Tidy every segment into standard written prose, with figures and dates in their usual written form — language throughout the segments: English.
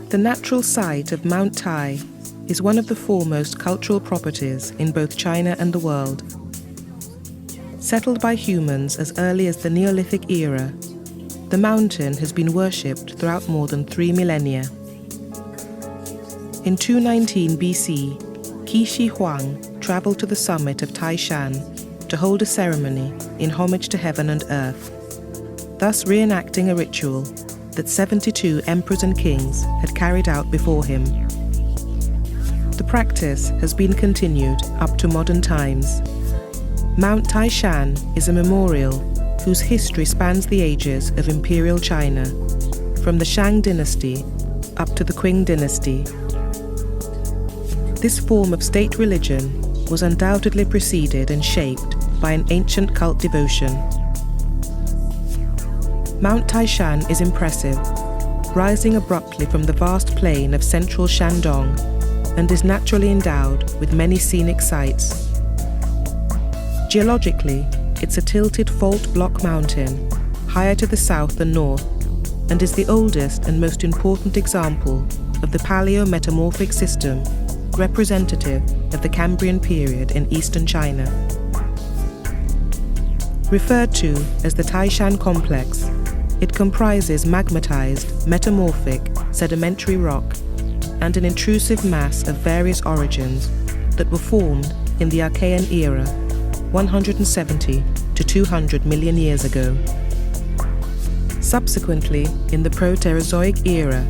The natural site of Mount Tai is one of the foremost cultural properties in both China and the world. Settled by humans as early as the Neolithic era, the mountain has been worshipped throughout more than 3 millennia. In 219 BC, Qi Shi Huang travelled to the summit of Tai Shan to hold a ceremony in homage to heaven and earth, thus reenacting a ritual that 72 emperors and kings had carried out before him. The practice has been continued up to modern times. Mount Tai Shan is a memorial whose history spans the ages of Imperial China, from the Shang dynasty up to the Qing dynasty. This form of state religion was undoubtedly preceded and shaped by an ancient cult devotion. Mount Tai Shan is impressive, rising abruptly from the vast plain of central Shandong, and is naturally endowed with many scenic sights. Geologically, it's a tilted fault block mountain, higher to the south than north, and is the oldest and most important example of the paleo-metamorphic system representative of the Cambrian period in eastern China. Referred to as the Tai Shan complex, it comprises magmatized, metamorphic, sedimentary rock and an intrusive mass of various origins that were formed in the Archean era, 170 to 200 million years ago. Subsequently, in the Proterozoic era,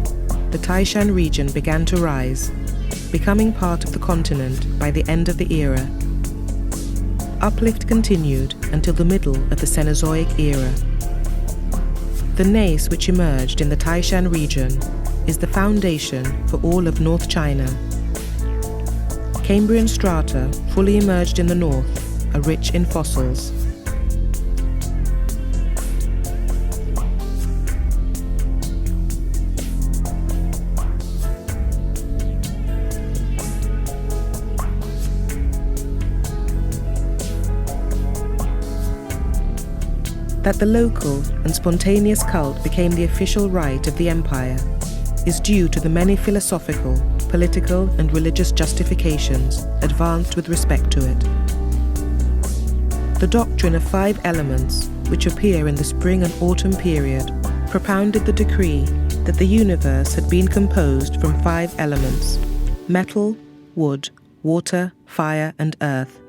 the Tai Shan region began to rise, becoming part of the continent by the end of the era. Uplift continued until the middle of the Cenozoic era. The gneiss which emerged in the Tai Shan region is the foundation for all of North China. Cambrian strata fully emerged in the north are rich in fossils. That the local and spontaneous cult became the official rite of the empire is due to the many philosophical, political and religious justifications advanced with respect to it. The doctrine of 5 elements, which appear in the spring and autumn period, propounded the decree that the universe had been composed from 5 elements: metal, wood, water, fire and earth.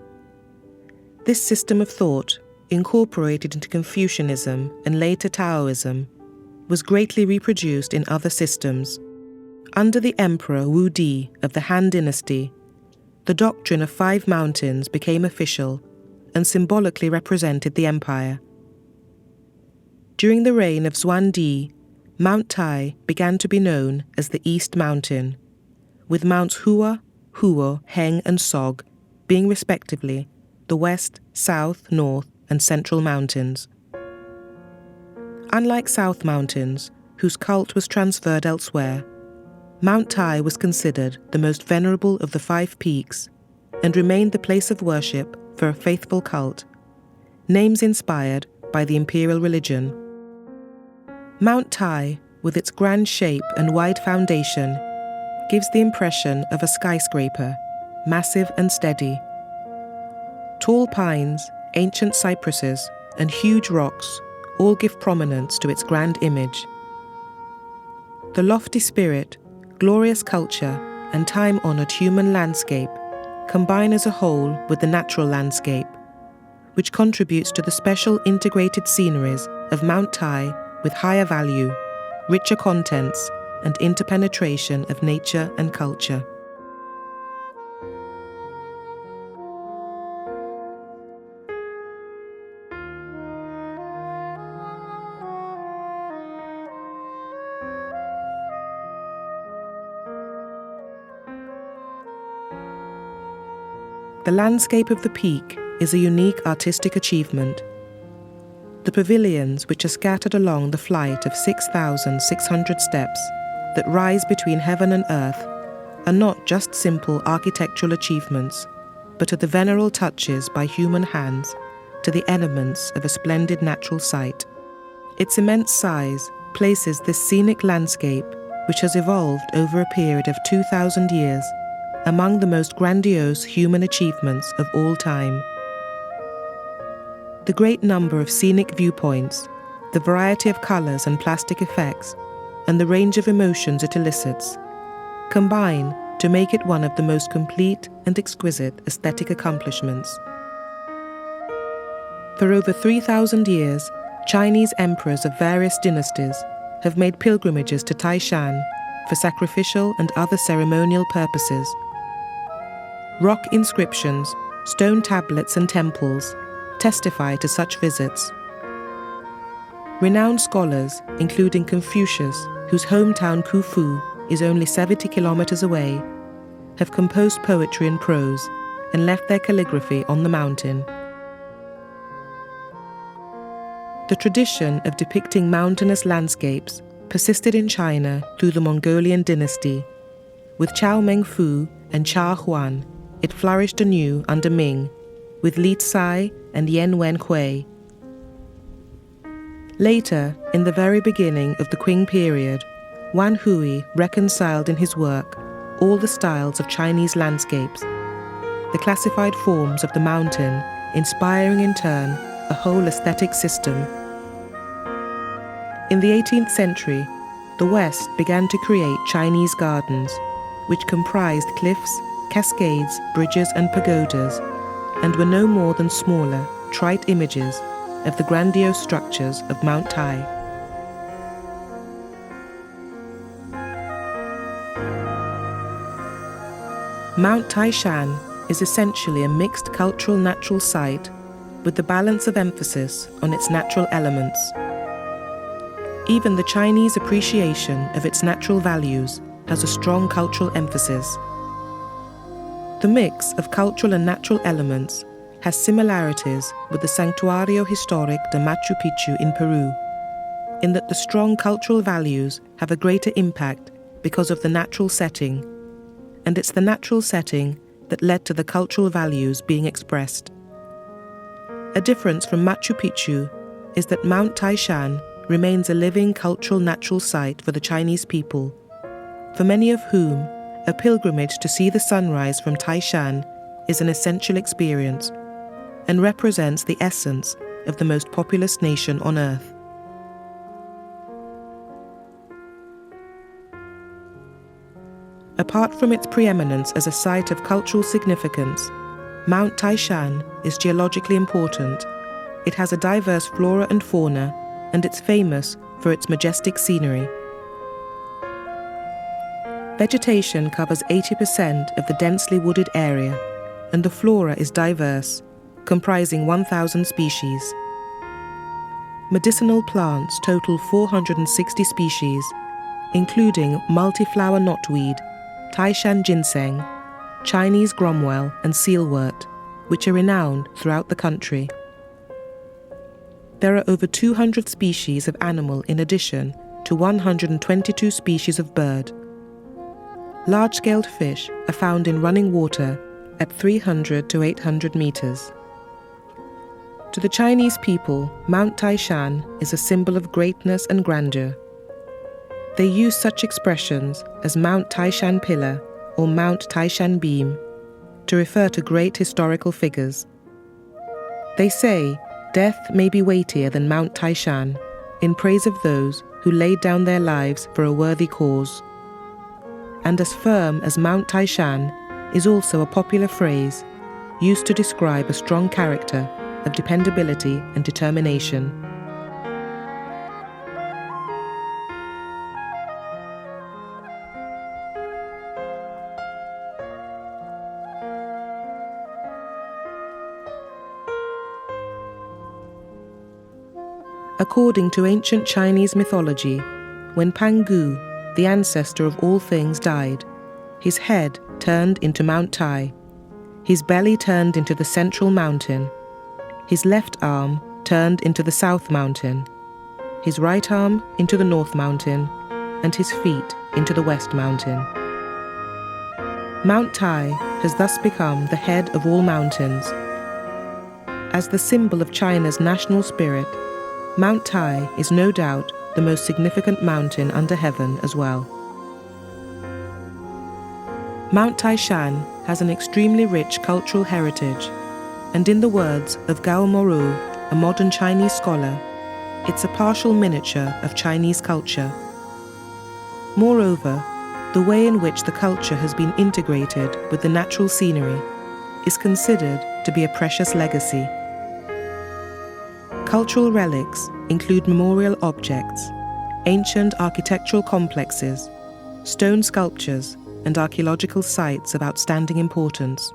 This system of thought, incorporated into Confucianism and later Taoism, was greatly reproduced in other systems. Under the Emperor Wu Di of the Han Dynasty, the doctrine of 5 mountains became official and symbolically represented the empire. During the reign of Xuan Di, Mount Tai began to be known as the East Mountain, with Mounts Hua, Huo, Heng and Sog being respectively the West, South, North and Central Mountains. Unlike South Mountains, whose cult was transferred elsewhere, Mount Tai was considered the most venerable of the 5 peaks and remained the place of worship for a faithful cult, names inspired by the imperial religion. Mount Tai, with its grand shape and wide foundation, gives the impression of a skyscraper, massive and steady. Tall pines, ancient cypresses, and huge rocks all give prominence to its grand image. The lofty spirit, glorious culture, and time-honored human landscape combine as a whole with the natural landscape, which contributes to the special integrated sceneries of Mount Tai with higher value, richer contents, and interpenetration of nature and culture. The landscape of the peak is a unique artistic achievement. The pavilions, which are scattered along the flight of 6,600 steps that rise between heaven and earth, are not just simple architectural achievements, but are the venereal touches by human hands to the elements of a splendid natural site. Its immense size places this scenic landscape, which has evolved over a period of 2,000 years, among the most grandiose human achievements of all time. The great number of scenic viewpoints, the variety of colors and plastic effects, and the range of emotions it elicits, combine to make it one of the most complete and exquisite aesthetic accomplishments. For over 3,000 years, Chinese emperors of various dynasties have made pilgrimages to Tai Shan for sacrificial and other ceremonial purposes. Rock inscriptions, stone tablets and temples testify to such visits. Renowned scholars, including Confucius, whose hometown Khufu is only 70 kilometers away, have composed poetry and prose and left their calligraphy on the mountain. The tradition of depicting mountainous landscapes persisted in China through the Mongolian dynasty. With Chao Mengfu and Cha Huan, it flourished anew under Ming, with Li Tsai and Yan Wenhui. Later, in the very beginning of the Qing period, Wan Hui reconciled in his work all the styles of Chinese landscapes, the classified forms of the mountain, inspiring in turn a whole aesthetic system. In the 18th century, the West began to create Chinese gardens, which comprised cliffs, cascades, bridges, and pagodas, and were no more than smaller, trite images of the grandiose structures of Mount Tai. Mount Tai Shan is essentially a mixed cultural natural site with the balance of emphasis on its natural elements. Even the Chinese appreciation of its natural values has a strong cultural emphasis. The mix of cultural and natural elements has similarities with the Santuario Historic de Machu Picchu in Peru, in that the strong cultural values have a greater impact because of the natural setting, and it's the natural setting that led to the cultural values being expressed. A difference from Machu Picchu is that Mount Tai Shan remains a living cultural natural site for the Chinese people, for many of whom a pilgrimage to see the sunrise from Tai Shan is an essential experience and represents the essence of the most populous nation on earth. Apart from its preeminence as a site of cultural significance, Mount Tai Shan is geologically important. It has a diverse flora and fauna, and it's famous for its majestic scenery. Vegetation covers 80% of the densely wooded area, and the flora is diverse, comprising 1,000 species. Medicinal plants total 460 species, including multi-flower knotweed, Tai Shan ginseng, Chinese gromwell, and sealwort, which are renowned throughout the country. There are over 200 species of animal in addition to 122 species of bird. Large-scaled fish are found in running water at 300 to 800 meters. To the Chinese people, Mount Tai Shan is a symbol of greatness and grandeur. They use such expressions as Mount Tai Shan Pillar or Mount Tai Shan Beam to refer to great historical figures. They say death may be weightier than Mount Tai Shan, in praise of those who laid down their lives for a worthy cause. And as firm as Mount Tai Shan is also a popular phrase used to describe a strong character of dependability and determination. According to ancient Chinese mythology, when Pangu, the ancestor of all things, died, his head turned into Mount Tai, his belly turned into the central mountain, his left arm turned into the south mountain, his right arm into the north mountain, and his feet into the west mountain. Mount Tai has thus become the head of all mountains. As the symbol of China's national spirit, Mount Tai is no doubt the most significant mountain under heaven as well. Mount Tai Shan has an extremely rich cultural heritage, and in the words of Gao Moru, a modern Chinese scholar, it's a partial miniature of Chinese culture. Moreover, the way in which the culture has been integrated with the natural scenery is considered to be a precious legacy. Cultural relics include memorial objects, ancient architectural complexes, stone sculptures, and archaeological sites of outstanding importance.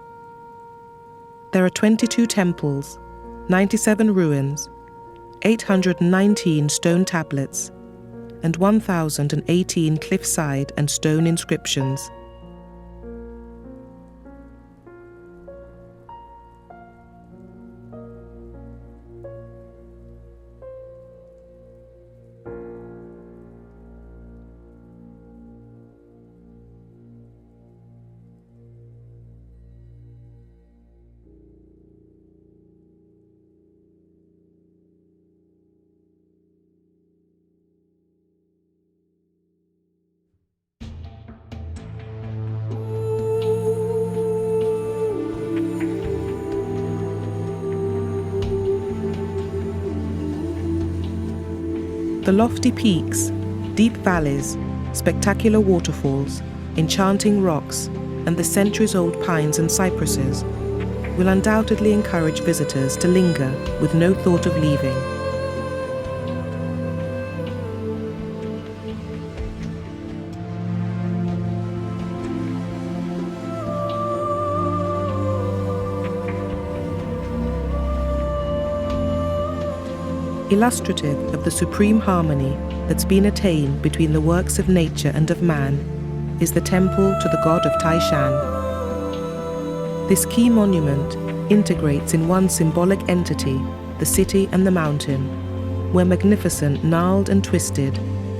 There are 22 temples, 97 ruins, 819 stone tablets, and 1,018 cliffside and stone inscriptions. The lofty peaks, deep valleys, spectacular waterfalls, enchanting rocks, and the centuries-old pines and cypresses will undoubtedly encourage visitors to linger with no thought of leaving. Illustrative of the supreme harmony that's been attained between the works of nature and of man is the temple to the god of Tai Shan. This key monument integrates in one symbolic entity the city and the mountain, where magnificent gnarled and twisted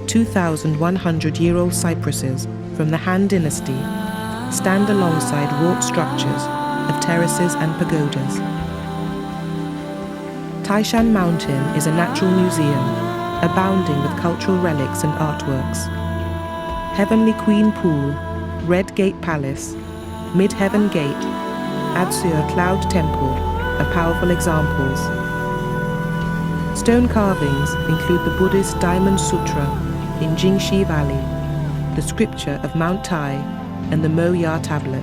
2,100-year-old cypresses from the Han Dynasty stand alongside wrought structures of terraces and pagodas. Tai Shan Mountain is a natural museum, abounding with cultural relics and artworks. Heavenly Queen Pool, Red Gate Palace, Mid-Heaven Gate, Azzurra Cloud Temple are powerful examples. Stone carvings include the Buddhist Diamond Sutra in Jingxi Valley, the scripture of Mount Tai, and the Mo Ya tablet.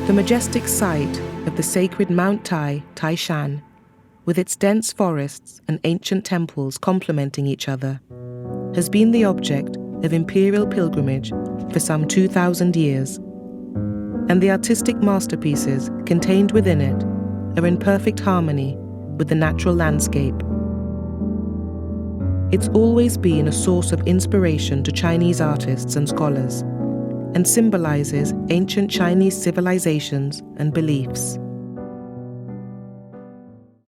The majestic site of the sacred Mount Tai, Tai Shan, with its dense forests and ancient temples complementing each other, has been the object of imperial pilgrimage for some 2,000 years, and the artistic masterpieces contained within it are in perfect harmony with the natural landscape. It's always been a source of inspiration to Chinese artists and scholars, and symbolizes ancient Chinese civilizations and beliefs.